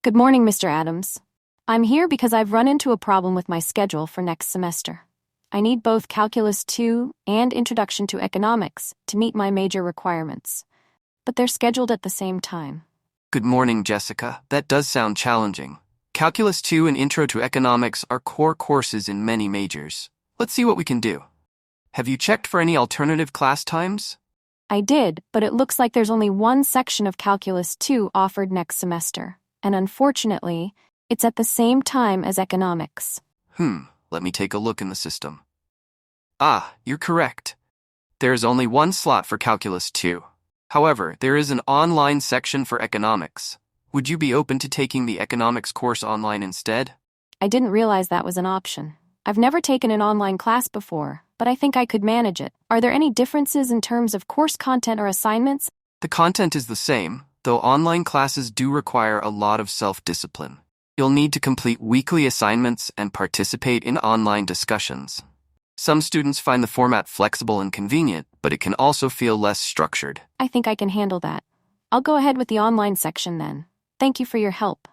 Good morning, Mr. Adams. I'm here because I've run into a problem with my schedule for next semester. I need both Calculus 2 and Introduction to Economics to meet my major requirements, but they're scheduled at the same time. Good morning, Jessica. That does sound challenging. Calculus 2 and Intro to Economics are core courses in many majors. Let's see what we can do. Have you checked for any alternative class times? I did, but it looks like there's only one section of Calculus 2 offered next semester, and unfortunately, it's at the same time as Economics. Let me take a look in the system. Ah, you're correct. There is only one slot for Calculus 2. However, there is an online section for Economics. Would you be open to taking the Economics course online instead? I didn't realize that was an option. I've never taken an online class before, but I think I could manage it. Are there any differences in terms of course content or assignments? The content is the same, though online classes do require a lot of self-discipline. You'll need to complete weekly assignments and participate in online discussions. Some students find the format flexible and convenient, but it can also feel less structured. I think I can handle that. I'll go ahead with the online section then. Thank you for your help.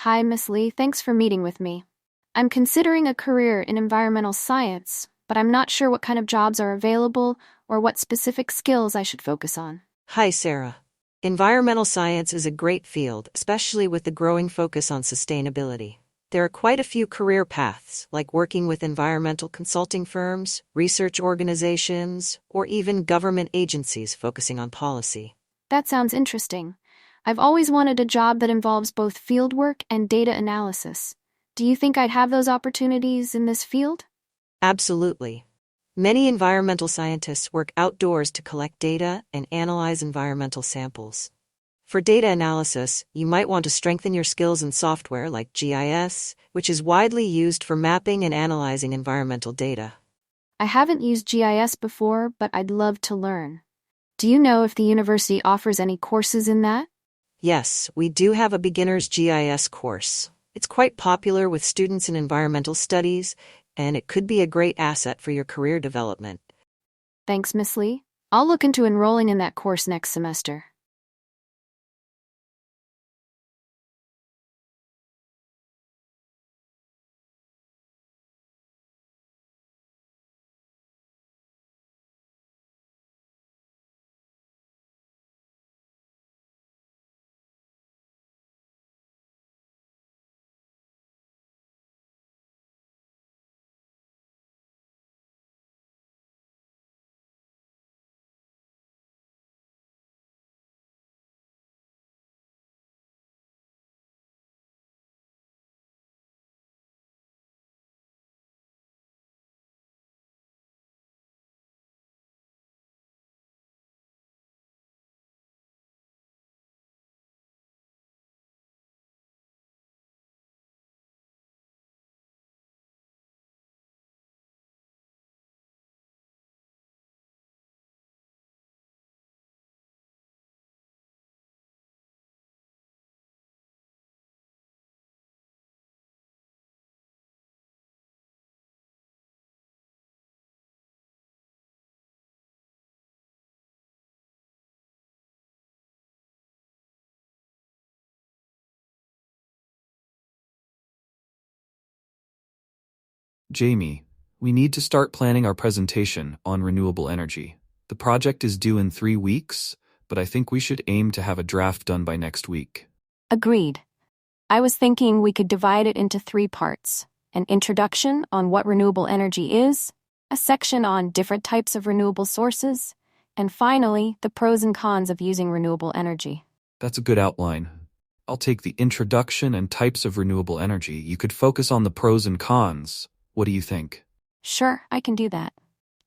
Hi, Miss Lee. Thanks for meeting with me. I'm considering a career in environmental science, but I'm not sure what kind of jobs are available or what specific skills I should focus on. Hi, Sarah. Environmental science is a great field, especially with the growing focus on sustainability. There are quite a few career paths, like working with environmental consulting firms, research organizations, or even government agencies focusing on policy. That sounds interesting. I've always wanted a job that involves both fieldwork and data analysis. Do you think I'd have those opportunities in this field? Absolutely. Many environmental scientists work outdoors to collect data and analyze environmental samples. For data analysis, you might want to strengthen your skills in software like GIS, which is widely used for mapping and analyzing environmental data. I haven't used GIS before, but I'd love to learn. Do you know if the university offers any courses in that? Yes, we do have a beginner's GIS course. It's quite popular with students in environmental studies, and it could be a great asset for your career development. Thanks, Miss Lee. I'll look into enrolling in that course next semester. Jamie, we need to start planning our presentation on renewable energy. The project is due in 3 weeks, but I think we should aim to have a draft done by next week. Agreed. I was thinking we could divide it into 3 parts: an introduction on what renewable energy is, a section on different types of renewable sources, and finally, the pros and cons of using renewable energy. That's a good outline. I'll take the introduction and types of renewable energy. You could focus on the pros and cons. What do you think? Sure, I can do that.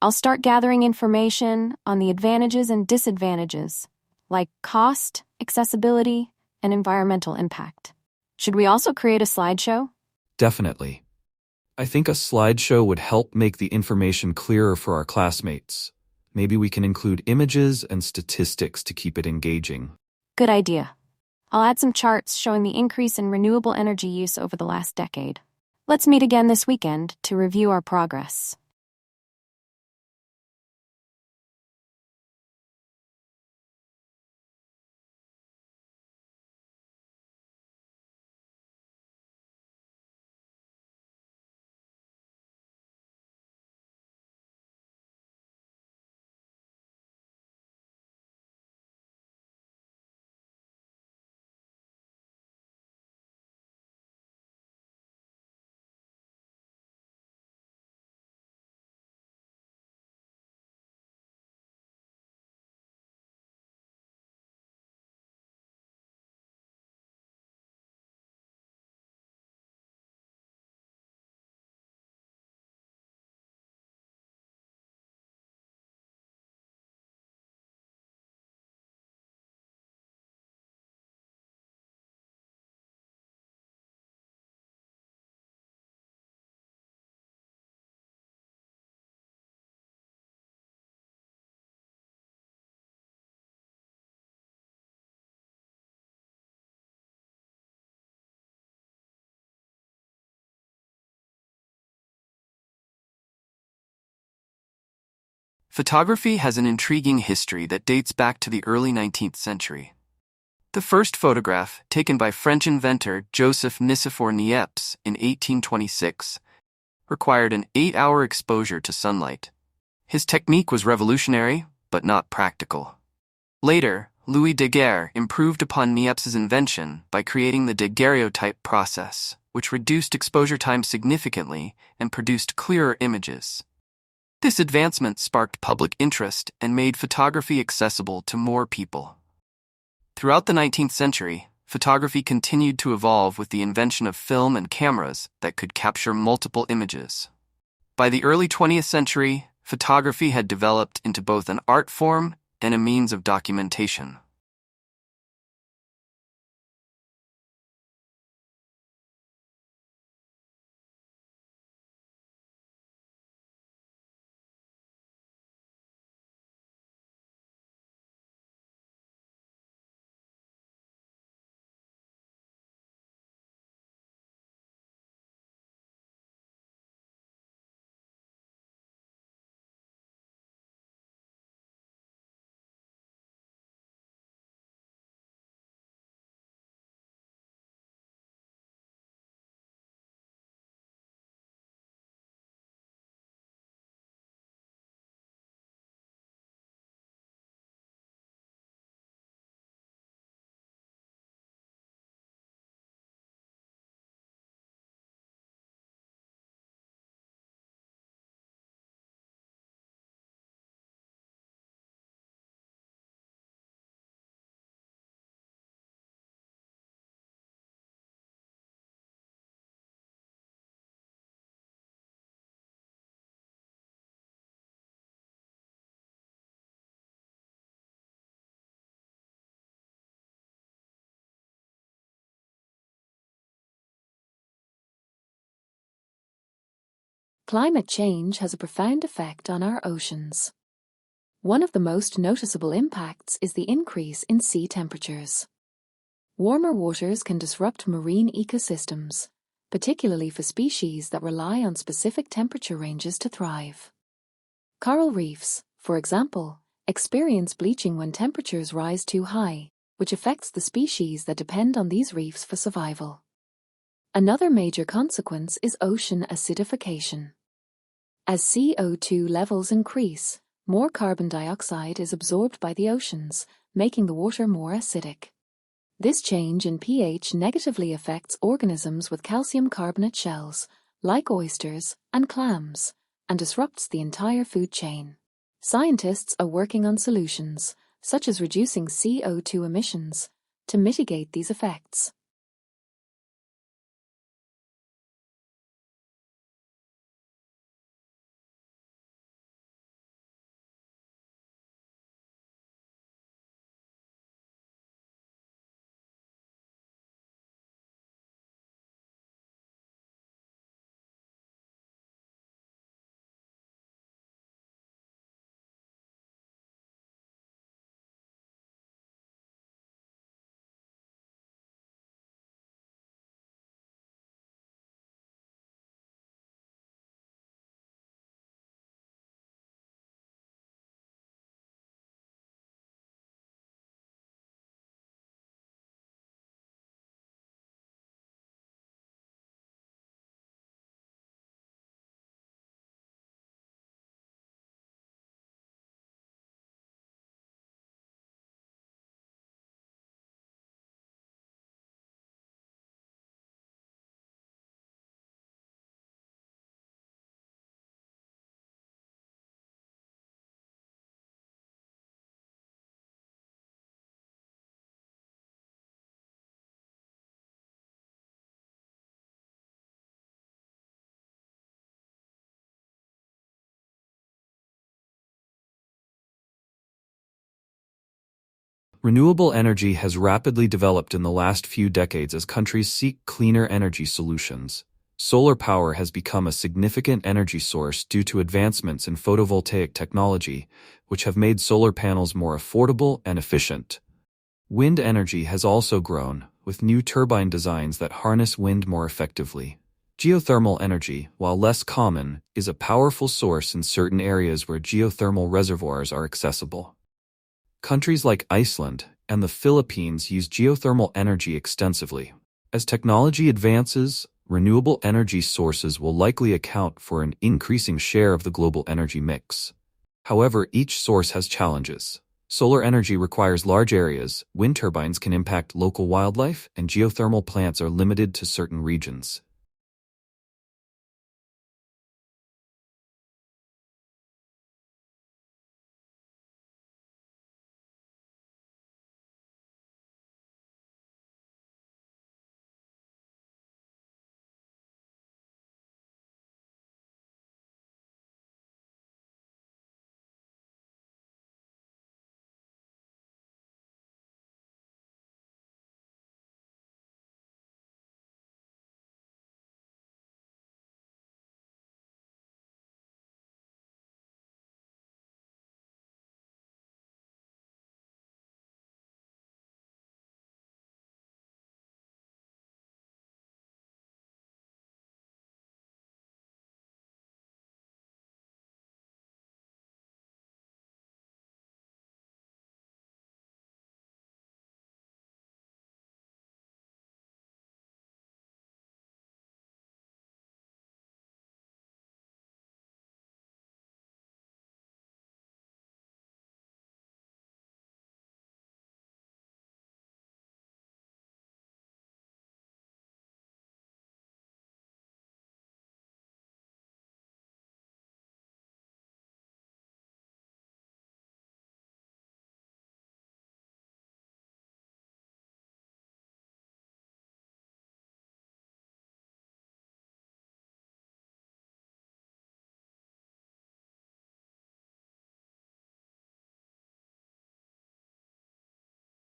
I'll start gathering information on the advantages and disadvantages, like cost, accessibility, and environmental impact. Should we also create a slideshow? Definitely. I think a slideshow would help make the information clearer for our classmates. Maybe we can include images and statistics to keep it engaging. Good idea. I'll add some charts showing the increase in renewable energy use over the last decade. Let's meet again this weekend to review our progress. Photography has an intriguing history that dates back to the early 19th century. The first photograph, taken by French inventor Joseph Nicephore Niepce in 1826, required an 8-hour exposure to sunlight. His technique was revolutionary, but not practical. Later, Louis Daguerre improved upon Niepce's invention by creating the daguerreotype process, which reduced exposure time significantly and produced clearer images. This advancement sparked public interest and made photography accessible to more people. Throughout the 19th century, photography continued to evolve with the invention of film and cameras that could capture multiple images. By the early 20th century, photography had developed into both an art form and a means of documentation. Climate change has a profound effect on our oceans. One of the most noticeable impacts is the increase in sea temperatures. Warmer waters can disrupt marine ecosystems, particularly for species that rely on specific temperature ranges to thrive. Coral reefs, for example, experience bleaching when temperatures rise too high, which affects the species that depend on these reefs for survival. Another major consequence is ocean acidification. As CO2 levels increase, more carbon dioxide is absorbed by the oceans, making the water more acidic. This change in pH negatively affects organisms with calcium carbonate shells, like oysters and clams, and disrupts the entire food chain. Scientists are working on solutions, such as reducing CO2 emissions, to mitigate these effects. Renewable energy has rapidly developed in the last few decades as countries seek cleaner energy solutions. Solar power has become a significant energy source due to advancements in photovoltaic technology, which have made solar panels more affordable and efficient. Wind energy has also grown, with new turbine designs that harness wind more effectively. Geothermal energy, while less common, is a powerful source in certain areas where geothermal reservoirs are accessible. Countries like Iceland and the Philippines use geothermal energy extensively. As technology advances, renewable energy sources will likely account for an increasing share of the global energy mix. However, each source has challenges. Solar energy requires large areas, wind turbines can impact local wildlife, and geothermal plants are limited to certain regions.